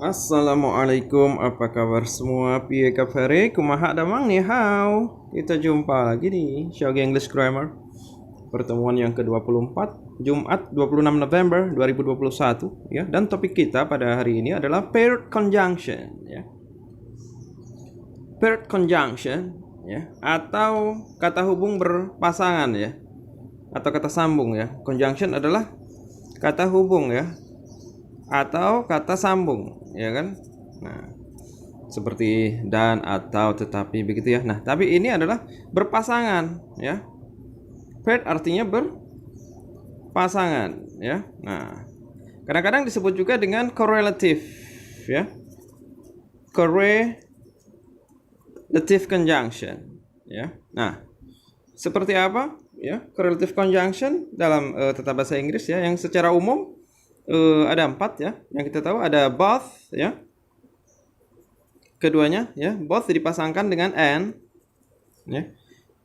Assalamualaikum, apa kabar semua? Piye kabare? Kumaha damang nih, how? Kita jumpa lagi di Shogi English Grammar. Pertemuan yang ke-24, Jumat 26 November 2021 ya. Dan topik kita pada hari ini adalah paired conjunction ya. Paired conjunction ya, atau kata hubung berpasangan ya. Atau kata sambung ya. Conjunction adalah kata hubung ya, atau kata sambung ya kan. Nah, seperti dan, atau, tetapi, begitu ya. Nah, tapi ini adalah berpasangan ya. Paired artinya berpasangan ya. Nah, kadang-kadang disebut juga dengan correlative ya. Correlative conjunction ya. Nah, seperti apa ya correlative conjunction dalam tata bahasa Inggris ya, yang secara umum ada 4 ya. Yang kita tahu ada both ya, keduanya ya, both dipasangkan dengan and ya.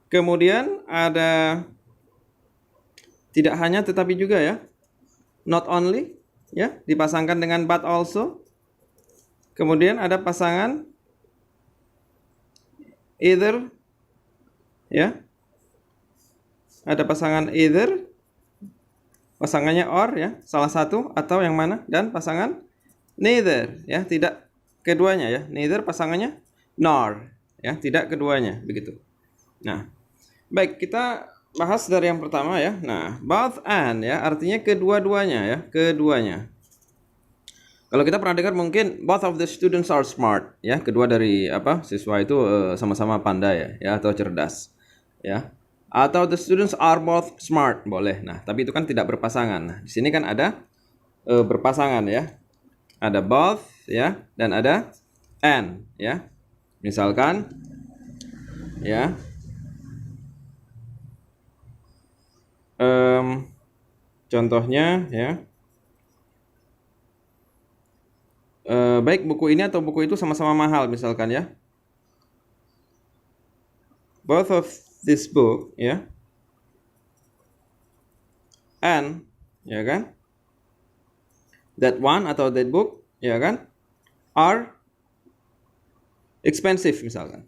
Kemudian ada tidak hanya tetapi juga ya, not only ya, dipasangkan dengan but also. Kemudian ada pasangan either ya, ada pasangan either, pasangannya or ya, salah satu atau yang mana, dan pasangan neither ya, tidak keduanya ya. Neither pasangannya nor ya, tidak keduanya, begitu. Nah, baik, kita bahas dari yang pertama ya. Nah, both and ya, artinya kedua-duanya ya, keduanya. Kalau kita pernah dengar mungkin both of the students are smart ya, kedua dari siswa itu sama-sama pandai ya atau cerdas ya. Atau the students are both smart, boleh. Nah, tapi itu kan tidak berpasangan. Nah, di sini kan ada berpasangan ya. Ada both ya, dan ada and ya. Misalkan ya, contohnya ya, baik buku ini atau buku itu sama-sama mahal misalkan ya. Both of this book ya, and ya kan, that one atau that book ya kan, are expensive misalkan,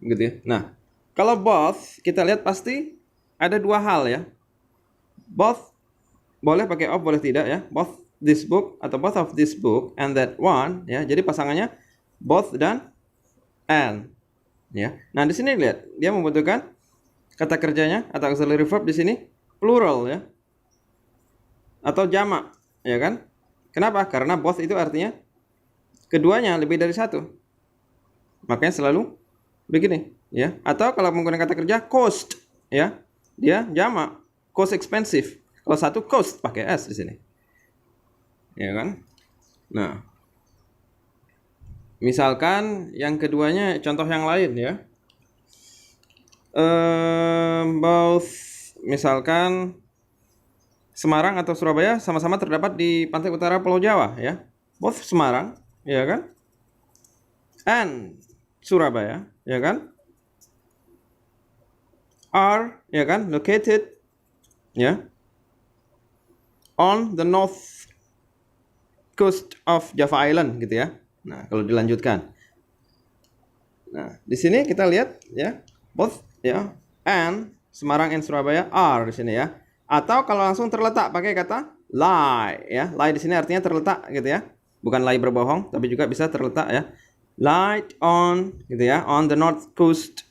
gitu ya. Nah, kalau both kita lihat pasti ada dua hal ya. Both boleh pakai of, boleh tidak ya. Both this book atau both of this book and that one ya. Jadi pasangannya both dan and ya. Nah, di sini lihat dia membutuhkan kata kerjanya atau auxiliary verb di sini plural ya, atau jamak ya kan. Kenapa? Karena both itu artinya keduanya, lebih dari satu. Makanya selalu begini ya. Atau kalau menggunakan kata kerja cost ya, dia jamak, cost expensive. Kalau satu cost pakai s di sini. Ya kan? Nah, misalkan yang keduanya contoh yang lain ya. Both misalkan Semarang atau Surabaya sama-sama terdapat di pantai utara Pulau Jawa ya. Both Semarang ya kan, and Surabaya ya kan, are ya kan, located ya on the north coast of Java Island gitu ya. Nah, kalau dilanjutkan, nah di sini kita lihat ya, both ya, and Semarang and Surabaya are di sini ya. Atau kalau langsung terletak pakai kata lie ya. Lie di sini artinya terletak gitu ya. Bukan lie berbohong, tapi juga bisa terletak ya. Lie on gitu ya, on the north coast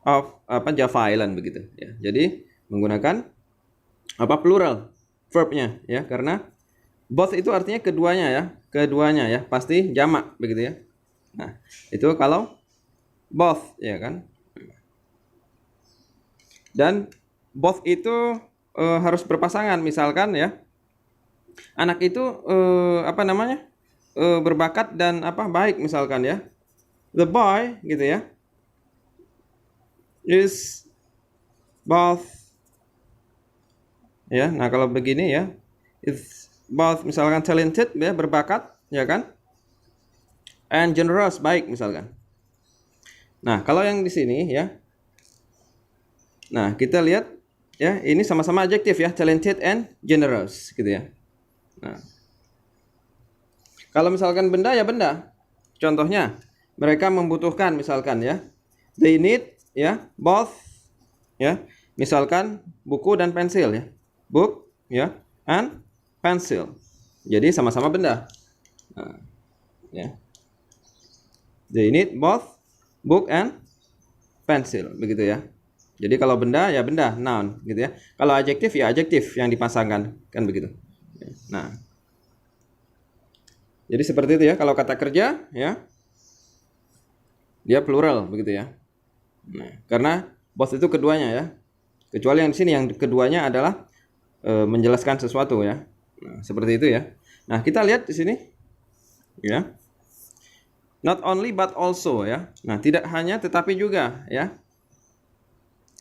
of Java Island begitu ya. Jadi menggunakan plural verbnya ya, karena both itu artinya keduanya ya. Keduanya ya, pasti jamak begitu ya. Nah, itu kalau both ya kan. Dan both itu harus berpasangan. Misalkan ya, anak itu berbakat dan baik misalkan ya. The boy gitu ya is both ya. Nah, kalau begini ya, is both misalkan talented ya, berbakat ya kan, and generous, baik misalkan. Nah, kalau yang di sini ya, nah kita lihat ya, ini sama-sama adjektif ya, talented and generous gitu ya. Nah, Kalau misalkan benda ya benda. Contohnya, mereka membutuhkan misalkan ya. They need ya, both ya. Misalkan buku dan pensil ya. Book ya, and pencil. Jadi sama-sama benda. Nah, ya. They need both book and pencil, begitu ya. Jadi kalau benda ya benda, noun gitu ya. Kalau adjektif ya adjektif yang dipasangkan, kan begitu. Nah, jadi seperti itu ya. Kalau kata kerja ya, dia plural begitu ya. Nah, karena both itu keduanya ya. Kecuali yang di sini yang keduanya adalah menjelaskan sesuatu ya. Nah, seperti itu ya. Nah, kita lihat di sini ya. Not only but also ya. Nah, tidak hanya tetapi juga ya.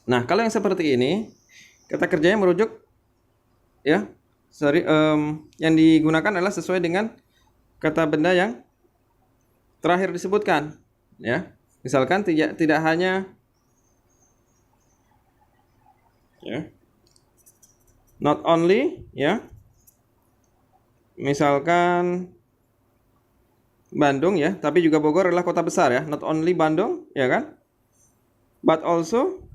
Nah, kalau yang seperti ini, kata kerjanya merujuk ya. Yang digunakan adalah sesuai dengan kata benda yang terakhir disebutkan ya. Misalkan tidak hanya ya. Not only ya. Misalkan Bandung ya, tapi juga Bogor adalah kota besar ya. Not only Bandung ya kan? But also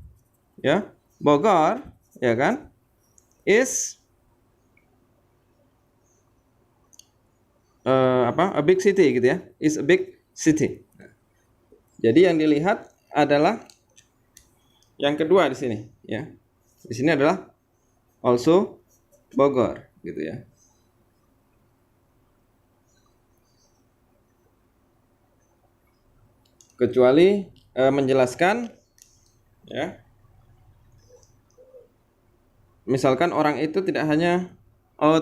ya, Bogor ya kan? Is a big city gitu ya. Is a big city. Jadi yang dilihat adalah yang kedua di sini ya. Di sini adalah also Bogor gitu ya. Kecuali menjelaskan ya. Misalkan orang itu tidak hanya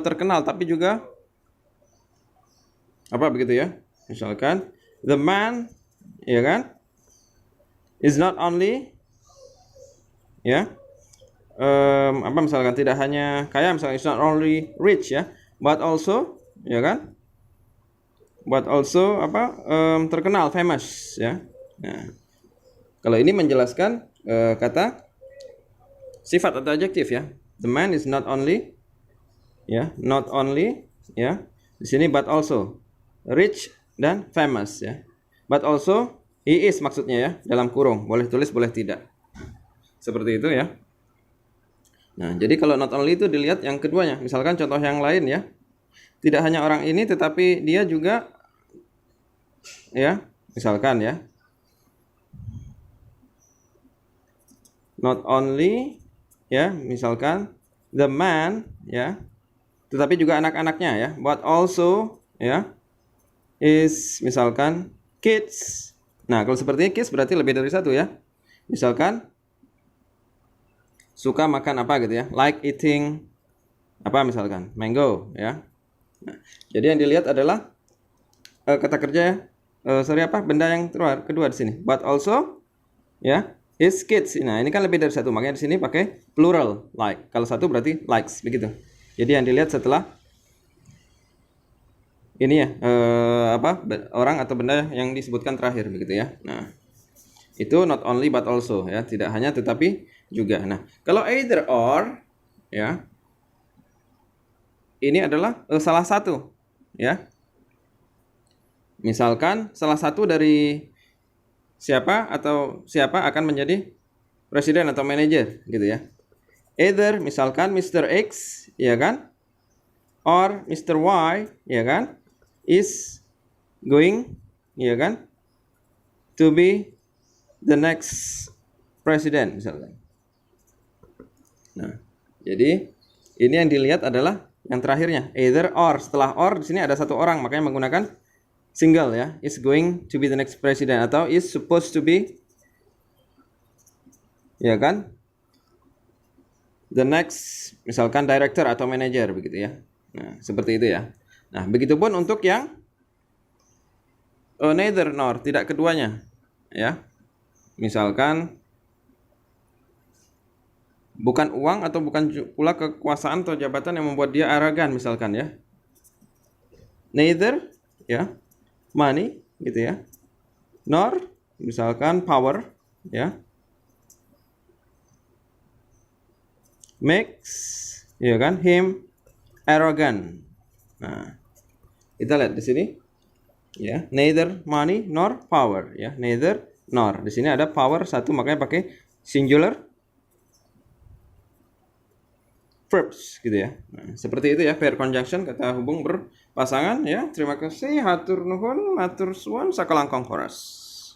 terkenal tapi juga apa begitu ya. Misalkan the man ya kan is not only ya apa misalkan tidak hanya kaya, misalkan is not only rich ya, but also ya kan, but also apa terkenal, famous ya. Nah, kalau ini menjelaskan kata sifat atau adjektif ya. The man is not only ya, not only ya di sini but also rich dan famous ya. But also he is maksudnya ya, dalam kurung, boleh tulis boleh tidak. Seperti itu ya. Nah, jadi kalau not only itu dilihat yang keduanya. Misalkan contoh yang lain ya. Tidak hanya orang ini tetapi dia juga ya, misalkan ya. Not only ya, misalkan the man ya, tetapi juga anak-anaknya ya, but also ya is misalkan kids. Nah, kalau seperti ini kids berarti lebih dari satu ya. Misalkan suka makan apa gitu ya, like eating apa misalkan mango ya. Nah, jadi yang dilihat adalah kata kerja benda yang kedua di sini, but also ya his kids. Nah, ini kan lebih dari satu, makanya di sini pakai plural like. Kalau satu berarti likes begitu. Jadi yang dilihat setelah ini ya orang atau benda yang disebutkan terakhir begitu ya. Nah, itu not only but also ya, tidak hanya tetapi juga. Nah, kalau either or ya, ini adalah salah satu ya. Misalkan salah satu dari siapa akan menjadi presiden atau manajer gitu ya. Either misalkan Mr. X ya kan, or Mr. Y ya kan, is going ya kan to be the next president misalkan. Nah, jadi ini yang dilihat adalah yang terakhirnya either or. Setelah or di sini ada satu orang, makanya menggunakan single ya, is going to be the next president atau is supposed to be ya kan the next misalkan director atau manager begitu ya. Nah, seperti itu ya. Nah, begitupun untuk yang neither nor, tidak keduanya ya. Misalkan bukan uang atau bukan pula kekuasaan atau jabatan yang membuat dia arogan misalkan ya. Neither ya money gitu ya, nor misalkan power ya, makes ya kan him arrogant. Nah, kita lihat di sini Ya, neither money nor power ya, neither nor. Di sini ada power satu makanya pakai singular verbs gitu ya. Nah, seperti itu ya pair conjunction kata hubung berpasangan ya. Terima kasih, hatur nuhun, matur suwun, sakalangkong horas.